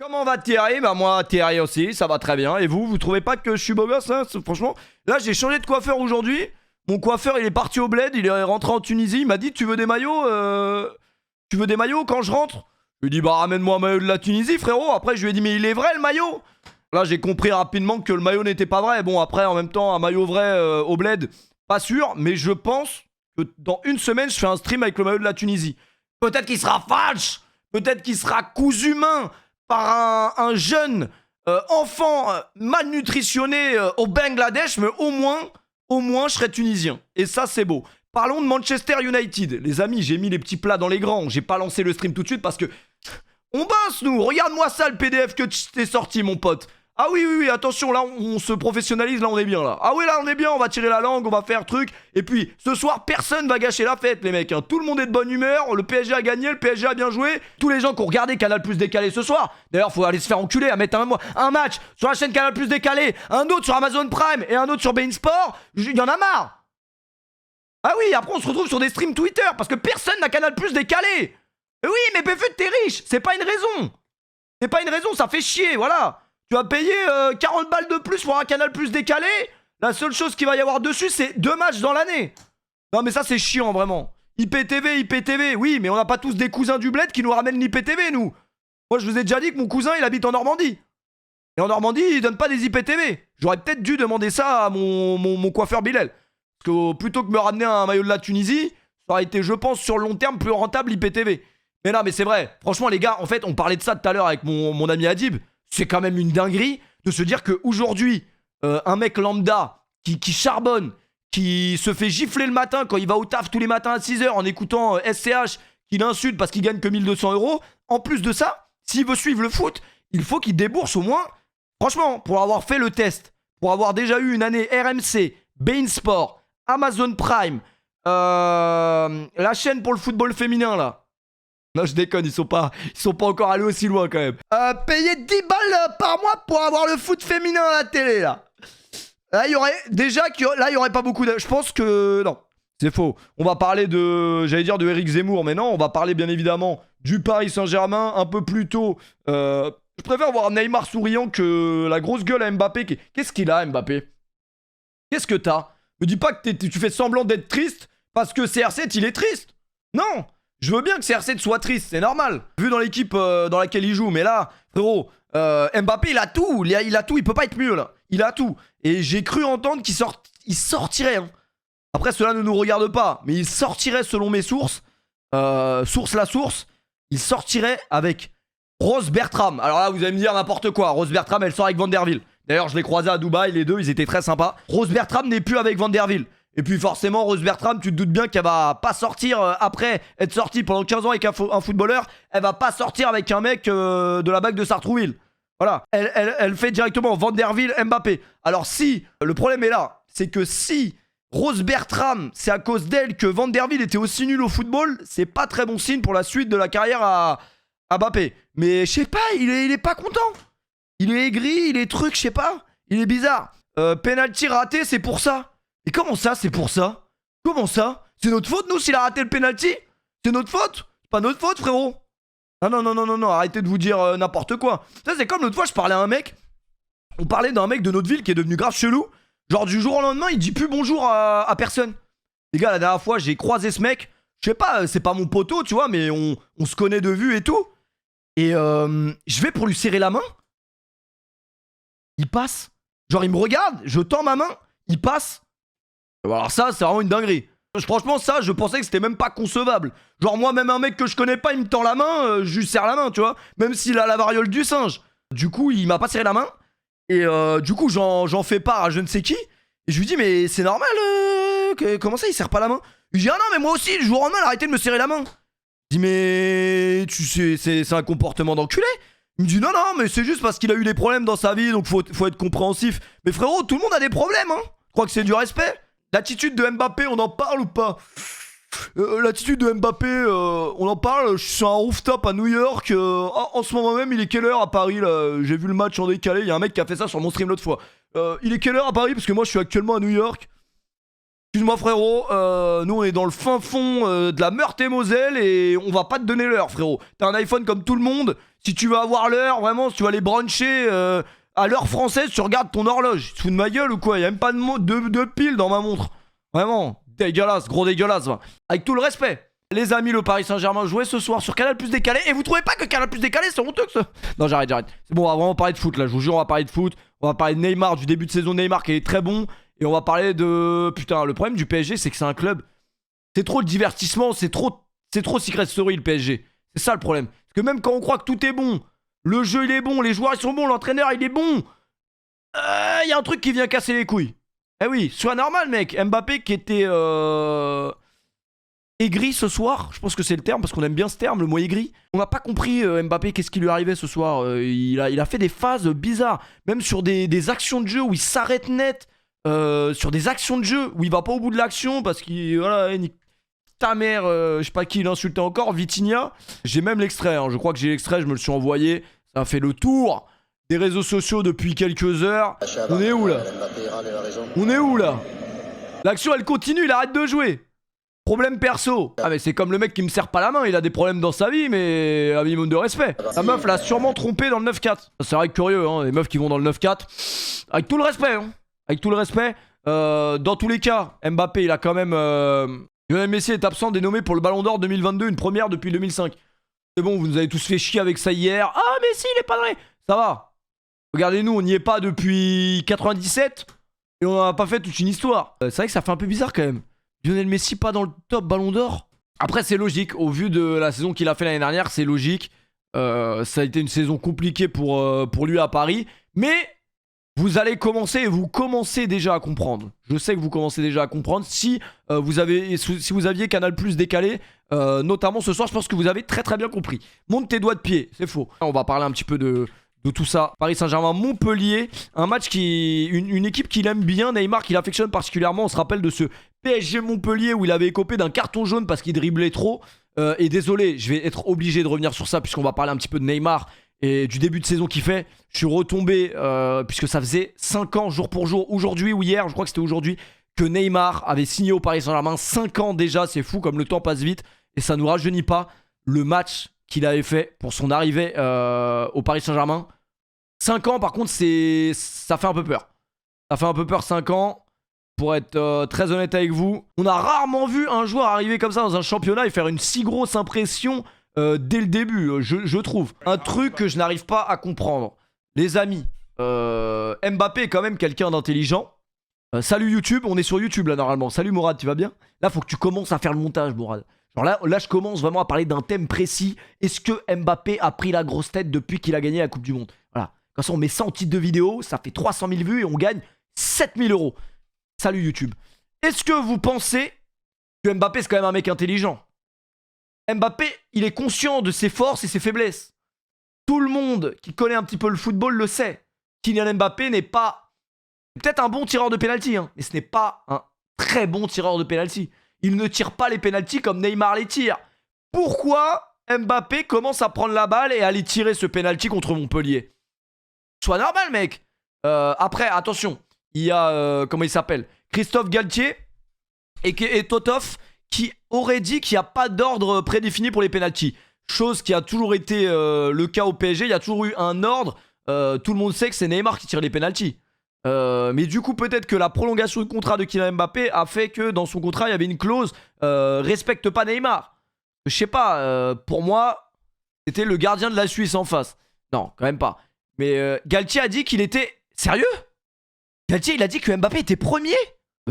Comment va Thierry? Bah moi Thierry aussi, ça va très bien. Et vous trouvez pas que je suis beau gosse hein? Franchement, là j'ai changé de coiffeur aujourd'hui. Mon coiffeur il est parti au bled, il est rentré en Tunisie. Il m'a dit tu veux des maillots Tu veux des maillots quand je rentre? Je lui ai dit bah ramène-moi un maillot de la Tunisie frérot. Après je lui ai dit mais il est vrai le maillot? Là j'ai compris rapidement que le maillot n'était pas vrai. Bon après en même temps un maillot vrai au bled, pas sûr. Mais je pense que dans une semaine je fais un stream avec le maillot de la Tunisie. Peut-être qu'il sera falche. Peut-être qu'il sera cousu main par un jeune enfant malnutritionné au Bangladesh, mais au moins je serai tunisien. Et ça, c'est beau. Parlons de Manchester United. Les amis, j'ai mis les petits plats dans les grands. J'ai pas lancé le stream tout de suite parce que on bosse, nous. Regarde-moi ça, le PDF que t'es sorti, mon pote. Ah oui, attention, là, on se professionnalise, là, on est bien, là. Ah oui, là, on est bien, on va tirer la langue, on va faire truc. Et puis, ce soir, personne va gâcher la fête, les mecs. Hein. Tout le monde est de bonne humeur, le PSG a gagné, le PSG a bien joué. Tous les gens qui ont regardé Canal Plus décalé ce soir, d'ailleurs, faut aller se faire enculer, à mettre un match sur la chaîne Canal Plus décalé, un autre sur Amazon Prime et un autre sur beIN Sport, il y en a marre. Ah oui, après, on se retrouve sur des streams Twitter, parce que personne n'a Canal Plus décalé. Oui, mais BFUT, t'es riche, c'est pas une raison. C'est pas une raison, ça fait chier, voilà. Tu vas payer 40 balles de plus pour un Canal Plus décalé. La seule chose qu'il va y avoir dessus, c'est 2 matchs dans l'année. Non mais ça c'est chiant vraiment. IPTV, oui, mais on n'a pas tous des cousins du bled qui nous ramènent l'IPTV, nous. Moi je vous ai déjà dit que mon cousin il habite en Normandie. Et en Normandie, ils donnent pas des IPTV. J'aurais peut-être dû demander ça à mon coiffeur Bilal. Parce que plutôt que me ramener un maillot de la Tunisie, ça aurait été, je pense, sur le long terme, plus rentable IPTV. Mais non, mais c'est vrai. Franchement, les gars, en fait, on parlait de ça tout à l'heure avec mon ami Adib. C'est quand même une dinguerie de se dire qu'aujourd'hui, un mec lambda qui charbonne, qui se fait gifler le matin quand il va au taf tous les matins à 6h en écoutant SCH, qui l'insulte parce qu'il gagne que 1200 €. En plus de ça, s'il veut suivre le foot, il faut qu'il débourse au moins, franchement, pour avoir fait le test, pour avoir déjà eu une année RMC, beIN Sport, Amazon Prime, la chaîne pour le football féminin là. Non, je déconne, ils sont pas encore allés aussi loin quand même. Payer 10 balles par mois pour avoir le foot féminin à la télé là. Là, il y aurait il y aurait pas beaucoup de. Je pense que non, c'est faux. On va parler de Éric Zemmour, mais non, on va parler bien évidemment du Paris Saint-Germain un peu plus tôt. Je préfère voir Neymar souriant que la grosse gueule à Mbappé. Qu'est-ce qu'il a, Mbappé? Qu'est-ce que t'as? Me dis pas que tu fais semblant d'être triste parce que CR7 il est triste. Non. Je veux bien que CR7 soit triste, c'est normal. Vu dans l'équipe dans laquelle il joue. Mais là, frérot, Mbappé, il a tout. Il a tout, il peut pas être mieux, là. Il a tout. Et j'ai cru entendre qu'il sortirait. Hein. Après, cela ne nous regarde pas. Mais il sortirait, selon mes sources, il sortirait avec Rose Bertram. Alors là, vous allez me dire n'importe quoi. Rose Bertram, elle sort avec Vanderbilt. D'ailleurs, je l'ai croisé à Dubaï, les deux, ils étaient très sympas. Rose Bertram n'est plus avec Vanderbilt. Et puis forcément, Rose Bertram, tu te doutes bien qu'elle va pas sortir après être sortie pendant 15 ans avec un footballeur. Elle va pas sortir avec un mec de la BAC de Sartrouville. Voilà. Elle fait directement Vanderbilt, Mbappé. Alors si, le problème est là, c'est que si Rose Bertram, c'est à cause d'elle que Vanderbilt était aussi nul au football, c'est pas très bon signe pour la suite de la carrière à Mbappé. Mais je sais pas, il est pas content. Il est aigri, il est truc, je sais pas. Il est bizarre. Penalty raté, c'est pour ça. Et comment ça, c'est pour ça? Comment ça? C'est notre faute, nous, s'il a raté le penalty? C'est notre faute? C'est pas notre faute, frérot. Ah non, arrêtez de vous dire n'importe quoi. Ça, c'est comme l'autre fois, je parlais à un mec. On parlait d'un mec de notre ville qui est devenu grave chelou. Genre, du jour au lendemain, il dit plus bonjour à personne. Les gars, la dernière fois, j'ai croisé ce mec. Je sais pas, c'est pas mon poteau, tu vois, mais on se connaît de vue et tout. Et je vais pour lui serrer la main. Il passe. Genre, il me regarde, je tends ma main, il passe. Alors ça, c'est vraiment une dinguerie. Franchement, ça, je pensais que c'était même pas concevable. Genre moi, même un mec que je connais pas, il me tend la main, je lui serre la main, tu vois. Même s'il a la variole du singe. Du coup, il m'a pas serré la main. Et du coup, j'en fais part à je ne sais qui. Et je lui dis, mais c'est normal, comment ça, il serre pas la main? Il dit, ah non, mais moi aussi, le jour au lendemain, arrêtez de me serrer la main. Je dis, mais tu sais, c'est un comportement d'enculé. Il me dit, non, mais c'est juste parce qu'il a eu des problèmes dans sa vie, donc faut être compréhensif. Mais frérot, tout le monde a des problèmes, hein. Je crois que c'est du respect. L'attitude de Mbappé, on en parle ou pas? L'attitude de Mbappé, on en parle. Je suis sur un rooftop à New York. En ce moment même, il est quelle heure à Paris là? J'ai vu le match en décalé. Il y a un mec qui a fait ça sur mon stream l'autre fois. Il est quelle heure à Paris? Parce que moi, je suis actuellement à New York. Excuse-moi frérot, nous on est dans le fin fond de la Meurthe-et-Moselle et on va pas te donner l'heure frérot. T'as un iPhone comme tout le monde, si tu veux avoir l'heure, vraiment, si tu vas aller brancher à l'heure française, tu regardes ton horloge. Tu te fous de ma gueule ou quoi? Y'a même pas de pile dans ma montre. Vraiment, dégueulasse, gros dégueulasse. Va. Avec tout le respect. Les amis, le Paris Saint-Germain jouait ce soir sur Canal Plus décalé. Et vous trouvez pas que Canal Plus décalé c'est honteux que ça? Non, j'arrête. C'est bon, on va vraiment parler de foot là, je vous jure, on va parler de foot. On va parler de Neymar, du début de saison de Neymar qui est très bon. Et on va parler de... Putain, le problème du PSG, c'est que c'est un club... C'est trop de divertissement, c'est trop Secret Story le PSG. C'est ça le problème. Parce que même quand on croit que tout est bon, le jeu il est bon, les joueurs ils sont bons, l'entraîneur il est bon, y a un truc qui vient casser les couilles. Eh oui, sois normal mec. Mbappé qui était... aigri ce soir, je pense que c'est le terme parce qu'on aime bien ce terme, le mot aigri. On n'a pas compris Mbappé, qu'est-ce qui lui arrivait ce soir. Il a fait des phases bizarres, même sur des actions de jeu où il s'arrête net, sur des actions de jeu où il va pas au bout de l'action parce qu'il voilà, ta mère, je sais pas qui il insultait encore, Vitinha. J'ai même l'extrait, hein. Je crois que j'ai l'extrait, je me le suis envoyé, ça a fait le tour des réseaux sociaux depuis quelques heures. On est où là? On est où là? L'action elle continue, il arrête de jouer. Problème perso. Ah mais c'est comme le mec qui me serre pas la main, il a des problèmes dans sa vie, mais un minimum de respect. La meuf l'a sûrement trompé dans le 9-4. C'est vrai que curieux, hein, les meufs qui vont dans le 9-4. Avec tout le respect, hein. Avec tout le respect. Dans tous les cas, Mbappé, il a quand même... Lionel Messi est absent, dénommé pour le Ballon d'Or 2022, une première depuis 2005. C'est bon, vous nous avez tous fait chier avec ça hier. Ah Messi, il est pas vrai. Ça va. Regardez-nous, on n'y est pas depuis 97 et on n'a pas fait toute une histoire. C'est vrai que ça fait un peu bizarre quand même. Lionel Messi pas dans le top Ballon d'Or. Après c'est logique, au vu de la saison qu'il a fait l'année dernière, c'est logique. Ça a été une saison compliquée pour lui à Paris. Mais vous allez commencer, et vous commencez déjà à comprendre. Je sais que vous commencez déjà à comprendre. Si vous aviez Canal Plus décalé, notamment ce soir, je pense que vous avez très très bien compris. Monte tes doigts de pied, c'est faux. On va parler un petit peu de tout ça. Paris Saint-Germain, Montpellier, un match une équipe qu'il aime bien, Neymar qu'il affectionne particulièrement. On se rappelle de ce PSG Montpellier où il avait écopé d'un carton jaune parce qu'il driblait trop. Et désolé, je vais être obligé de revenir sur ça puisqu'on va parler un petit peu de Neymar et du début de saison qu'il fait. Je suis retombé puisque ça faisait 5 ans jour pour jour, aujourd'hui ou hier, je crois que c'était aujourd'hui, que Neymar avait signé au Paris Saint-Germain. 5 ans déjà, c'est fou comme le temps passe vite et ça nous rajeunit pas. Le match qu'il avait fait pour son arrivée au Paris Saint-Germain. 5 ans par contre ça fait un peu peur. Ça fait un peu peur 5 ans. Pour être très honnête avec vous, on a rarement vu un joueur arriver comme ça dans un championnat et faire une si grosse impression dès le début, je trouve. Un truc que je n'arrive pas à comprendre. Les amis, Mbappé est quand même quelqu'un d'intelligent. Salut YouTube, on est sur YouTube là normalement. Salut Mourad, tu vas bien? Là faut que tu commences à faire le montage Mourad. Genre là je commence vraiment à parler d'un thème précis. Est-ce que Mbappé a pris la grosse tête depuis qu'il a gagné la Coupe du Monde? Voilà. Quand on met ça en titre de vidéo, ça fait 300 000 vues et on gagne 7000 €. Salut YouTube. Est-ce que vous pensez que Mbappé c'est quand même un mec intelligent? Mbappé, il est conscient de ses forces et ses faiblesses. Tout le monde qui connaît un petit peu le football le sait. Kylian Mbappé n'est pas... peut-être un bon tireur de pénalty, hein, mais ce n'est pas un très bon tireur de pénalty. Il ne tire pas les pénaltys comme Neymar les tire. Pourquoi Mbappé commence à prendre la balle et à aller tirer ce pénalty contre Montpellier? Sois normal, mec. Après, attention. Il y a, comment il s'appelle, Christophe Galtier et Totoff qui aurait dit qu'il n'y a pas d'ordre prédéfini pour les pénaltys. Chose qui a toujours été le cas au PSG. Il y a toujours eu un ordre. Tout le monde sait que c'est Neymar qui tire les pénaltys. Mais du coup, peut-être que la prolongation du contrat de Kylian Mbappé a fait que dans son contrat, il y avait une clause respecte pas Neymar. Je sais pas, pour moi, c'était le gardien de la Suisse en face. Non, quand même pas. Mais Galtier a dit qu'il était... Sérieux? Galtier, il a dit que Mbappé était premier.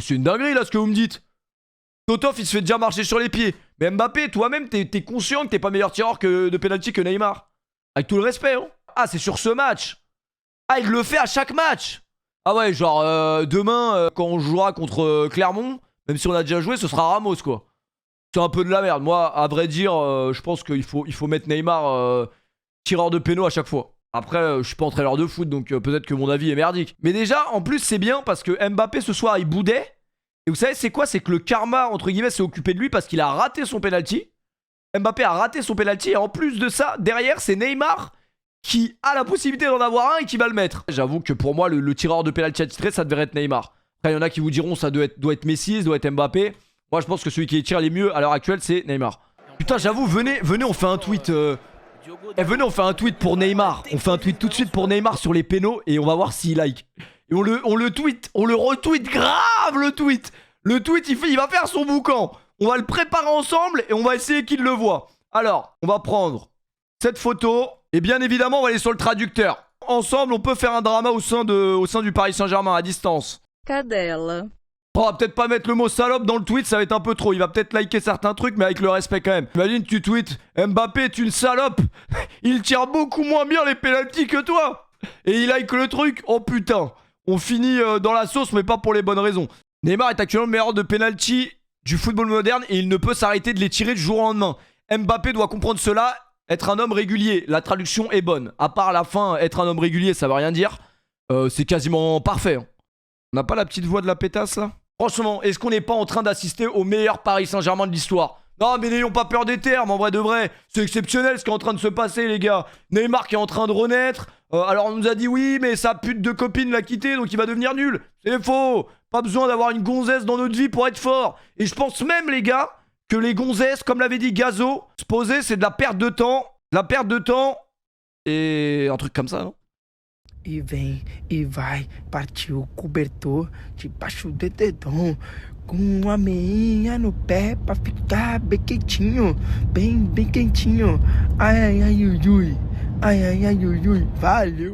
C'est une dinguerie là ce que vous me dites. Totoff, il se fait déjà marcher sur les pieds. Mais Mbappé, toi-même, t'es conscient que t'es pas meilleur tireur de penalty que Neymar. Avec tout le respect, hein. Ah, c'est sur ce match. Ah, il le fait à chaque match. Ah ouais, genre, demain, quand on jouera contre Clermont, même si on a déjà joué, ce sera Ramos, quoi. C'est un peu de la merde. Moi, à vrai dire, je pense qu'il faut mettre Neymar tireur de péno à chaque fois. Après, je suis pas entraîneur de foot, donc peut-être que mon avis est merdique. Mais déjà, en plus, c'est bien parce que Mbappé, ce soir, il boudait. Et vous savez, c'est quoi? C'est que le karma, entre guillemets, s'est occupé de lui parce qu'il a raté son penalty. Mbappé a raté son penalty. Et en plus de ça, derrière, c'est Neymar qui a la possibilité d'en avoir un et qui va le mettre. J'avoue que pour moi, le tireur de penalty attitré, ça devrait être Neymar. Après, il y en a qui vous diront ça doit être Messi, ça doit être Mbappé. Moi, je pense que celui qui tire les mieux à l'heure actuelle, c'est Neymar. Putain, j'avoue, venez, on fait un tweet. Venez, on fait un tweet pour Neymar. On fait un tweet tout de suite pour Neymar sur les pénaux et on va voir s'il like. Et on le tweet, on le retweet grave le tweet. Le tweet, il va faire son boucan. On va le préparer ensemble et on va essayer qu'il le voit. Alors, on va prendre cette photo et bien évidemment, on va aller sur le traducteur. Ensemble, on peut faire un drama au sein du Paris Saint-Germain à distance. Cadela. On va peut-être pas mettre le mot salope dans le tweet, ça va être un peu trop. Il va peut-être liker certains trucs, mais avec le respect quand même. Imagine, tu tweets Mbappé est une salope. Il tire beaucoup moins bien les pénaltys que toi. Et il like le truc. Oh putain. On finit dans la sauce, mais pas pour les bonnes raisons. Neymar est actuellement le meilleur de pénalty du football moderne et il ne peut s'arrêter de les tirer du jour au lendemain. Mbappé doit comprendre cela, être un homme régulier. La traduction est bonne. À part la fin, être un homme régulier, ça veut rien dire. C'est quasiment parfait. Hein. On n'a pas la petite voix de la pétasse là ? Franchement, est-ce qu'on n'est pas en train d'assister au meilleur Paris Saint-Germain de l'histoire ? Non, mais n'ayons pas peur des termes, en vrai de vrai. C'est exceptionnel ce qui est en train de se passer, les gars. Neymar qui est en train de renaître. Alors, on nous a dit oui, mais sa pute de copine l'a quitté, donc il va devenir nul. C'est faux. Pas besoin d'avoir une gonzesse dans notre vie pour être fort. Et je pense même, les gars, que les gonzesses, comme l'avait dit Gazo, se poser, c'est de la perte de temps. La perte de temps et un truc comme ça, non ? E vem e vai, partiu o cobertor debaixo do dedão, com a meinha no pé pra ficar bem quentinho, bem quentinho. Ai, ai, ai, ui, ui. Ai, ai, ai, ui, ui. Valeu!